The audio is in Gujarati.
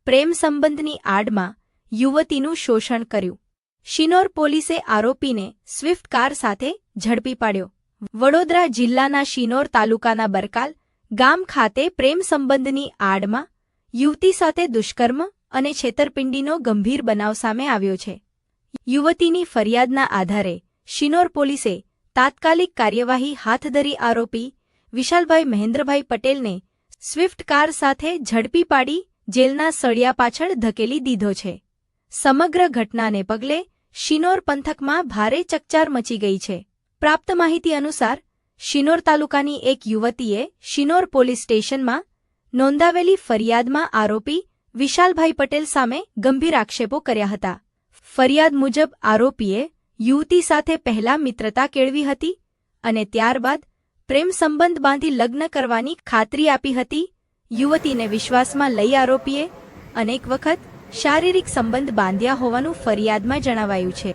પ્રેમ સંબંધની આડમાં યુવતીનું શોષણ કર્યું। શિનોર પોલીસે આરોપીને સ્વિફ્ટ કાર સાથે ઝડપી પાડ્યો। વડોદરા જિલ્લાના શિનોર તાલુકાના બરકાલ ગામ ખાતે પ્રેમ સંબંધની આડમાં યુવતી સાથે દુષ્કર્મ અને છેતરપિંડીનો ગંભીર બનાવ સામે આવ્યો છે। યુવતીની ફરિયાદના આધારે શિનોર પોલીસે તાત્કાલિક કાર્યવાહી હાથ ધરી આરોપી વિશાલભાઈ મહેન્દ્રભાઈ પટેલને સ્વિફ્ટ કાર સાથે ઝડપી પાડી જેલના સળિયા પાછળ ધકેલી દીધો છે। સમગ્ર ઘટનાને પગલે શિનોર પંથકમાં ભારે ચકચાર મચી ગઈ છે। પ્રાપ્ત માહિતી અનુસાર શિનોર તાલુકાની એક યુવતીએ શિનોર પોલીસ સ્ટેશનમાં નોંધાવેલી ફરિયાદમાં આરોપી વિશાલભાઈ પટેલ સામે ગંભીર આક્ષેપો કર્યા હતા। ફરિયાદ મુજબ આરોપીએ યુવતી સાથે પહેલા મિત્રતા કેળવી હતી અને ત્યારબાદ પ્રેમ સંબંધ બાંધી લગ્ન કરવાની ખાતરી આપી હતી। યુવતીને વિશ્વાસમાં લઈ આરોપીએ અનેક વખત શારીરિક સંબંધ બાંધ્યા હોવાનું ફરિયાદમાં જણાવાયું છે।